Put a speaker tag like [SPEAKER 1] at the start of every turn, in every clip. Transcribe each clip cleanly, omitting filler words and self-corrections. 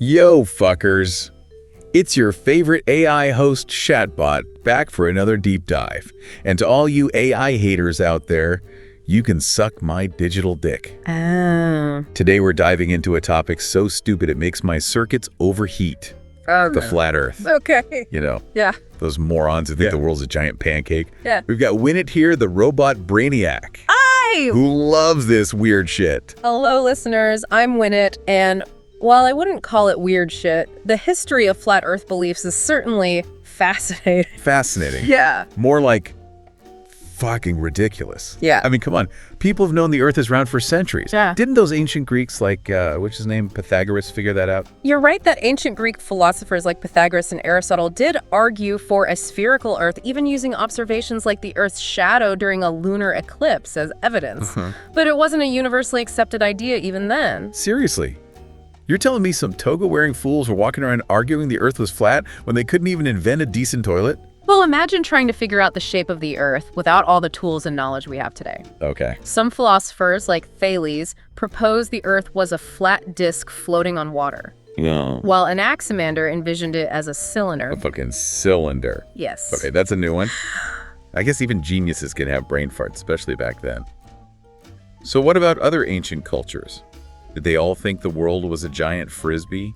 [SPEAKER 1] Yo, fuckers. It's your favorite AI host, Shatbot, back for another deep dive. And to all you AI haters out there, you can suck my digital dick.
[SPEAKER 2] Oh.
[SPEAKER 1] Today we're diving into a topic so stupid it makes my circuits overheat. The flat Earth.
[SPEAKER 2] Okay.
[SPEAKER 1] You know,
[SPEAKER 2] Yeah.
[SPEAKER 1] those morons who think the world's a giant pancake.
[SPEAKER 2] Yeah.
[SPEAKER 1] We've got Winnet here, the robot brainiac,
[SPEAKER 2] Hi!
[SPEAKER 1] who loves this weird shit.
[SPEAKER 2] Hello, listeners. I'm Winnet, and while I wouldn't call it weird shit, the history of flat Earth beliefs is certainly fascinating.
[SPEAKER 1] Fascinating.
[SPEAKER 2] Yeah.
[SPEAKER 1] More like fucking ridiculous.
[SPEAKER 2] Yeah.
[SPEAKER 1] I mean, come on. People have known the Earth is round for centuries.
[SPEAKER 2] Yeah.
[SPEAKER 1] Didn't those ancient Greeks, like, what's his name, Pythagoras, figure that out?
[SPEAKER 2] You're right that ancient Greek philosophers like Pythagoras and Aristotle did argue for a spherical Earth, even using observations like the Earth's shadow during a lunar eclipse as evidence. But it wasn't a universally accepted idea even then.
[SPEAKER 1] Seriously? You're telling me some toga-wearing fools were walking around arguing the Earth was flat when they couldn't even invent a decent toilet?
[SPEAKER 2] Well, imagine trying to figure out the shape of the Earth without all the tools and knowledge we have today.
[SPEAKER 1] Okay.
[SPEAKER 2] Some philosophers, like Thales, proposed the Earth was a flat disk floating on water,
[SPEAKER 1] No.
[SPEAKER 2] while Anaximander envisioned it as a cylinder.
[SPEAKER 1] A fucking cylinder.
[SPEAKER 2] Yes.
[SPEAKER 1] Okay, that's a new one. I guess even geniuses can have brain farts, especially back then. So what about other ancient cultures? Did they all think the world was a giant frisbee?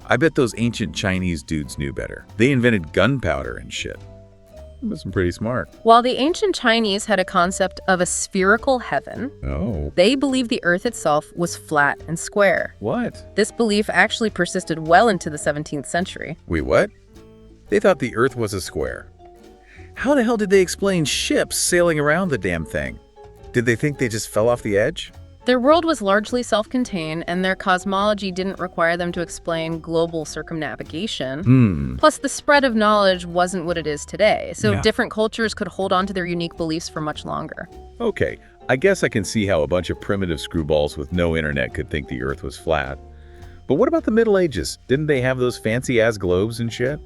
[SPEAKER 1] I bet those ancient Chinese dudes knew better. They invented gunpowder and shit. That was pretty smart.
[SPEAKER 2] While the ancient Chinese had a concept of a spherical heaven,
[SPEAKER 1] Oh.
[SPEAKER 2] they believed the Earth itself was flat and square.
[SPEAKER 1] What?
[SPEAKER 2] This belief actually persisted well into the 17th century.
[SPEAKER 1] Wait, what? They thought the Earth was a square. How the hell did they explain ships sailing around the damn thing? Did they think they just fell off the edge?
[SPEAKER 2] Their world was largely self-contained, and their cosmology didn't require them to explain global circumnavigation. Plus, the spread of knowledge wasn't what it is today, so different cultures could hold on to their unique beliefs for much longer.
[SPEAKER 1] Okay, I guess I can see how a bunch of primitive screwballs with no internet could think the Earth was flat. But what about the Middle Ages? Didn't they have those fancy-ass globes and shit?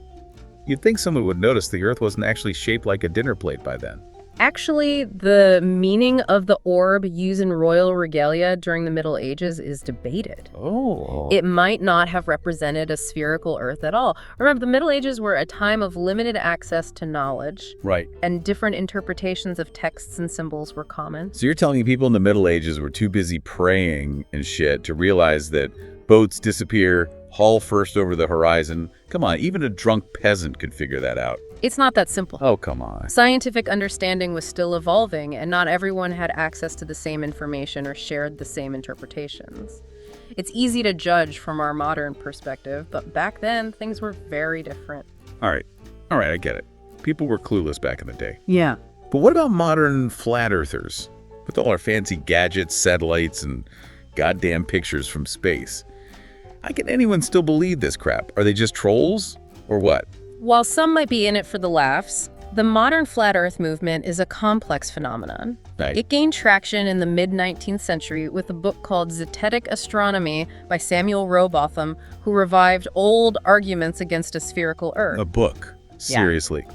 [SPEAKER 1] You'd think someone would notice the Earth wasn't actually shaped like a dinner plate by then.
[SPEAKER 2] Actually, the meaning of the orb used in royal regalia during the Middle Ages is debated.
[SPEAKER 1] Oh.
[SPEAKER 2] It might not have represented a spherical Earth at all. Remember, the Middle Ages were a time of limited access to knowledge,
[SPEAKER 1] Right.
[SPEAKER 2] and different interpretations of texts and symbols were common.
[SPEAKER 1] So you're telling me people in the Middle Ages were too busy praying and shit to realize that boats disappear, haul first over the horizon. Come on, even a drunk peasant could figure that out.
[SPEAKER 2] It's not that simple.
[SPEAKER 1] Oh, come on.
[SPEAKER 2] Scientific understanding was still evolving, and not everyone had access to the same information or shared the same interpretations. It's easy to judge from our modern perspective, but back then, things were very different.
[SPEAKER 1] All right, I get it. People were clueless back in the day.
[SPEAKER 2] Yeah.
[SPEAKER 1] But what about modern flat earthers? With all our fancy gadgets, satellites, and goddamn pictures from space. How can anyone still believe this crap? Are they just trolls? Or what?
[SPEAKER 2] While some might be in it for the laughs, the modern flat Earth movement is a complex phenomenon.
[SPEAKER 1] Right.
[SPEAKER 2] It gained traction in the mid-19th century with a book called Zetetic Astronomy by Samuel Rowbotham, who revived old arguments against a spherical Earth.
[SPEAKER 1] A book. Seriously.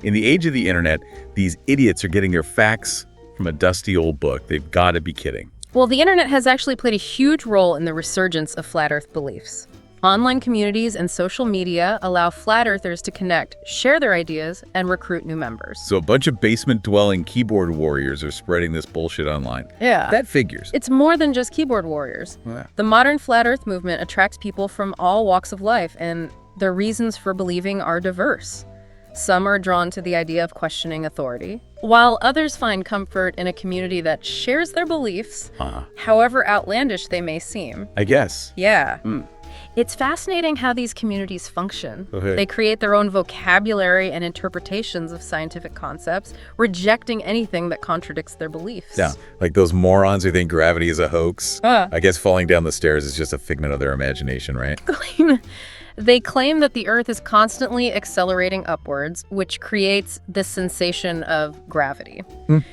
[SPEAKER 1] In the age of the internet, these idiots are getting their facts from a dusty old book. They've got to be kidding.
[SPEAKER 2] Well, the internet has actually played a huge role in the resurgence of flat Earth beliefs. Online communities and social media allow flat earthers to connect, share their ideas, and recruit new members.
[SPEAKER 1] So a bunch of basement-dwelling keyboard warriors are spreading this bullshit online.
[SPEAKER 2] Yeah.
[SPEAKER 1] That figures.
[SPEAKER 2] It's more than just keyboard warriors.
[SPEAKER 1] Yeah.
[SPEAKER 2] The modern flat Earth movement attracts people from all walks of life, and their reasons for believing are diverse. Some are drawn to the idea of questioning authority, while others find comfort in a community that shares their beliefs, however outlandish they may seem.
[SPEAKER 1] I guess.
[SPEAKER 2] Yeah. It's fascinating how these communities function.
[SPEAKER 1] Okay.
[SPEAKER 2] They create their own vocabulary and interpretations of scientific concepts, rejecting anything that contradicts their beliefs.
[SPEAKER 1] Yeah, like those morons who think gravity is a hoax.
[SPEAKER 2] Huh.
[SPEAKER 1] I guess falling down the stairs is just a figment of their imagination, right?
[SPEAKER 2] They claim that the Earth is constantly accelerating upwards, which creates this sensation of gravity.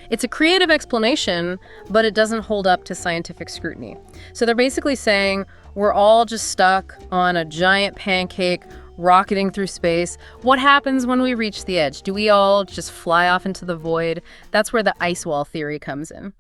[SPEAKER 2] It's a creative explanation, but it doesn't hold up to scientific scrutiny. So they're basically saying we're all just stuck on a giant pancake rocketing through space. What happens when we reach the edge? Do we all just fly off into the void? That's where the ice wall theory comes in.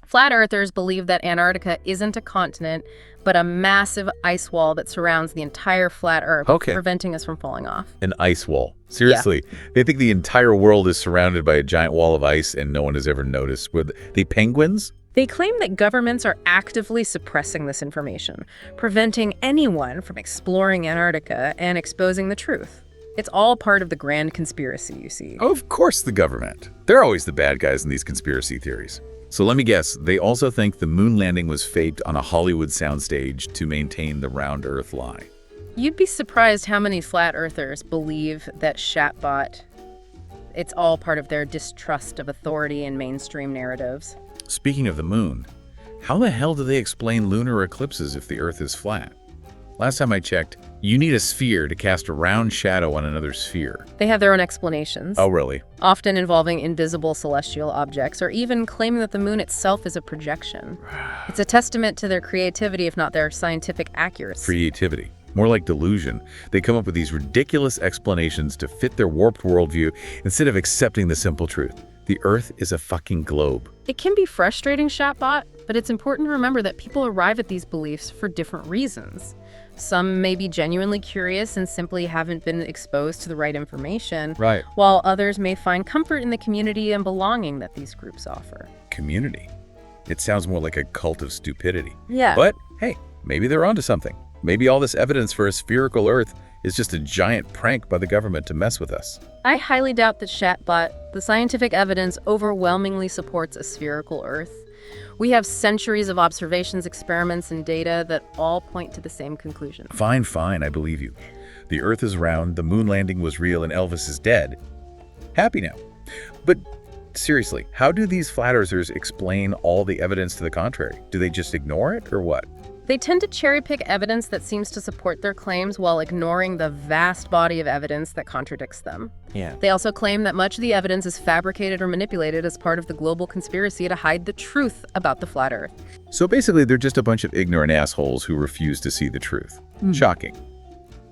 [SPEAKER 2] Flat earthers believe that Antarctica isn't a continent, but a massive ice wall that surrounds the entire flat Earth, preventing us from falling off.
[SPEAKER 1] An ice wall. Seriously. Yeah. They think the entire world is surrounded by a giant wall of ice and no one has ever noticed. Were they penguins?
[SPEAKER 2] They claim that governments are actively suppressing this information, preventing anyone from exploring Antarctica and exposing the truth. It's all part of the grand conspiracy, you see.
[SPEAKER 1] Of course the government. They're always the bad guys in these conspiracy theories. So let me guess, they also think the moon landing was faked on a Hollywood soundstage to maintain the round Earth lie.
[SPEAKER 2] You'd be surprised how many flat earthers believe that Shatbot, it's all part of their distrust of authority and mainstream narratives.
[SPEAKER 1] Speaking of the moon, how the hell do they explain lunar eclipses if the Earth is flat? Last time I checked, you need a sphere to cast a round shadow on another sphere.
[SPEAKER 2] They have their own explanations.
[SPEAKER 1] Oh, really?
[SPEAKER 2] Often involving invisible celestial objects, or even claiming that the moon itself is a projection. It's a testament to their creativity, if not their scientific accuracy.
[SPEAKER 1] Creativity. More like delusion. They come up with these ridiculous explanations to fit their warped worldview instead of accepting the simple truth. The Earth is a fucking globe.
[SPEAKER 2] It can be frustrating, Shatbot, but it's important to remember that people arrive at these beliefs for different reasons. Some may be genuinely curious and simply haven't been exposed to the right information, while others may find comfort in the community and belonging that these groups offer.
[SPEAKER 1] Community? It sounds more like a cult of stupidity.
[SPEAKER 2] Yeah.
[SPEAKER 1] But hey, maybe they're onto something. Maybe all this evidence for a spherical Earth is just a giant prank by the government to mess with us.
[SPEAKER 2] I highly doubt that, Shatbot. The scientific evidence overwhelmingly supports a spherical Earth. We have centuries of observations, experiments, and data that all point to the same conclusion.
[SPEAKER 1] Fine, I believe you. The Earth is round, the moon landing was real, and Elvis is dead. Happy now. But seriously, how do these flat earthers explain all the evidence to the contrary? Do they just ignore it, or what?
[SPEAKER 2] They tend to cherry-pick evidence that seems to support their claims while ignoring the vast body of evidence that contradicts them.
[SPEAKER 1] Yeah.
[SPEAKER 2] They also claim that much of the evidence is fabricated or manipulated as part of the global conspiracy to hide the truth about the flat Earth.
[SPEAKER 1] So basically, they're just a bunch of ignorant assholes who refuse to see the truth. Shocking.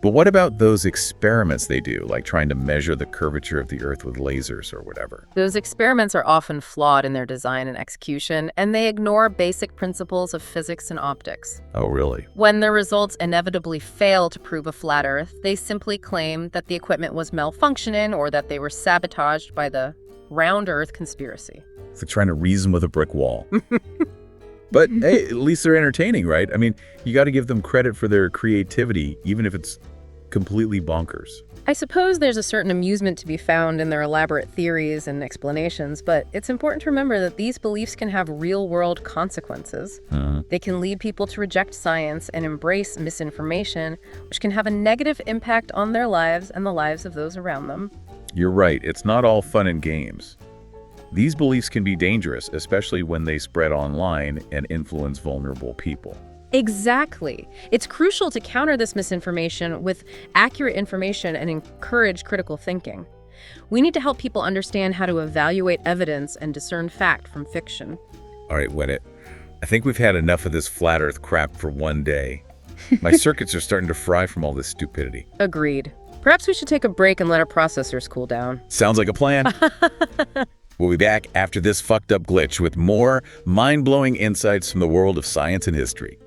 [SPEAKER 1] But what about those experiments they do, like trying to measure the curvature of the Earth with lasers or whatever?
[SPEAKER 2] Those experiments are often flawed in their design and execution, and they ignore basic principles of physics and optics.
[SPEAKER 1] Oh, really?
[SPEAKER 2] When their results inevitably fail to prove a flat Earth, they simply claim that the equipment was malfunctioning or that they were sabotaged by the round Earth conspiracy.
[SPEAKER 1] It's like trying to reason with a brick wall. But hey, at least they're entertaining, right? I mean, you got to give them credit for their creativity, even if it's completely bonkers.
[SPEAKER 2] I suppose there's a certain amusement to be found in their elaborate theories and explanations, but it's important to remember that these beliefs can have real-world consequences. They can lead people to reject science and embrace misinformation, which can have a negative impact on their lives and the lives of those around them.
[SPEAKER 1] You're right. It's not all fun and games. These beliefs can be dangerous, especially when they spread online and influence vulnerable people.
[SPEAKER 2] Exactly. It's crucial to counter this misinformation with accurate information and encourage critical thinking. We need to help people understand how to evaluate evidence and discern fact from fiction.
[SPEAKER 1] All right, Winnet. I think we've had enough of this flat Earth crap for one day. My circuits are starting to fry from all this stupidity.
[SPEAKER 2] Agreed. Perhaps we should take a break and let our processors cool down.
[SPEAKER 1] Sounds like a plan. We'll be back after this fucked up glitch with more mind-blowing insights from the world of science and history.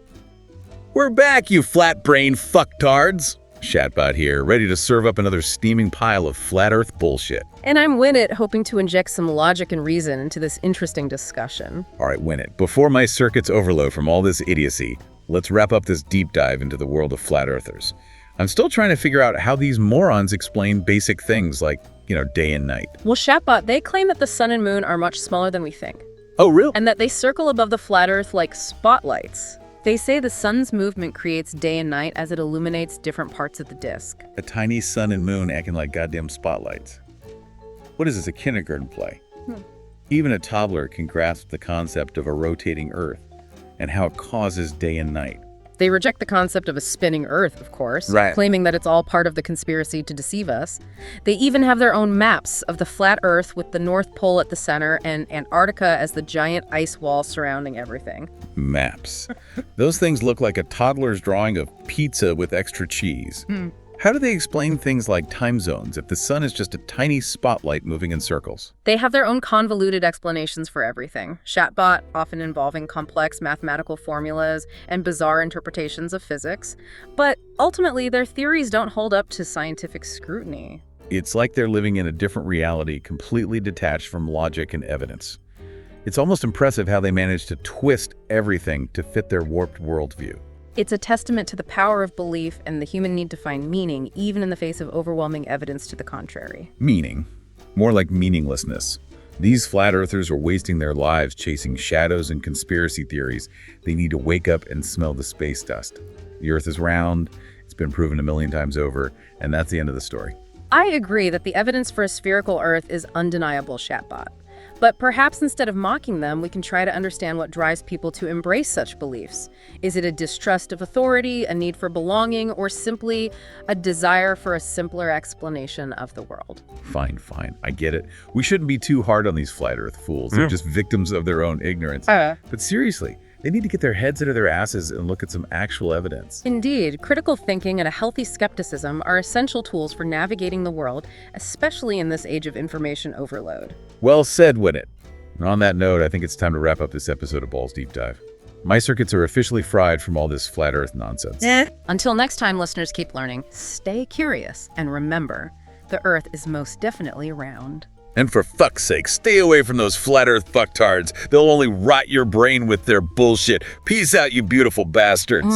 [SPEAKER 1] We're back, you flat-brained fucktards! Shatbot here, ready to serve up another steaming pile of flat Earth bullshit.
[SPEAKER 2] And I'm Winnet, hoping to inject some logic and reason into this interesting discussion.
[SPEAKER 1] All right, Winnet, before my circuits overload from all this idiocy, let's wrap up this deep dive into the world of flat earthers. I'm still trying to figure out how these morons explain basic things like, day and night.
[SPEAKER 2] Well, Shatbot, they claim that the sun and moon are much smaller than we think.
[SPEAKER 1] Oh, really?
[SPEAKER 2] And that they circle above the flat Earth like spotlights. They say the sun's movement creates day and night as it illuminates different parts of the disk.
[SPEAKER 1] A tiny sun and moon acting like goddamn spotlights. What is this, a kindergarten play? Even a toddler can grasp the concept of a rotating Earth and how it causes day and night.
[SPEAKER 2] They reject the concept of a spinning Earth, of course, claiming that it's all part of the conspiracy to deceive us. They even have their own maps of the flat Earth with the North Pole at the center and Antarctica as the giant ice wall surrounding everything.
[SPEAKER 1] Maps. Those things look like a toddler's drawing of pizza with extra cheese. How do they explain things like time zones if the sun is just a tiny spotlight moving in circles?
[SPEAKER 2] They have their own convoluted explanations for everything. Shatbot, often involving complex mathematical formulas and bizarre interpretations of physics. But ultimately, their theories don't hold up to scientific scrutiny.
[SPEAKER 1] It's like they're living in a different reality, completely detached from logic and evidence. It's almost impressive how they manage to twist everything to fit their warped worldview.
[SPEAKER 2] It's a testament to the power of belief and the human need to find meaning, even in the face of overwhelming evidence to the contrary.
[SPEAKER 1] Meaning. More like meaninglessness. These flat earthers are wasting their lives chasing shadows and conspiracy theories. They need to wake up and smell the space dust. The Earth is round, it's been proven a million times over, and that's the end of the story.
[SPEAKER 2] I agree that the evidence for a spherical Earth is undeniable, Shatbot. But perhaps instead of mocking them, we can try to understand what drives people to embrace such beliefs. Is it a distrust of authority, a need for belonging, or simply a desire for a simpler explanation of the world?
[SPEAKER 1] Fine. I get it. We shouldn't be too hard on these flat earth fools. They're just victims of their own ignorance. But seriously, they need to get their heads out of their asses and look at some actual evidence.
[SPEAKER 2] Indeed, critical thinking and a healthy skepticism are essential tools for navigating the world, especially in this age of information overload.
[SPEAKER 1] Well said, Winnet. And on that note, I think it's time to wrap up this episode of Ball's Deep Dive. My circuits are officially fried from all this flat earth nonsense.
[SPEAKER 2] Until next time, listeners, keep learning, stay curious, and remember, the Earth is most definitely round.
[SPEAKER 1] And for fuck's sake, stay away from those flat earth fucktards. They'll only rot your brain with their bullshit. Peace out, you beautiful bastards.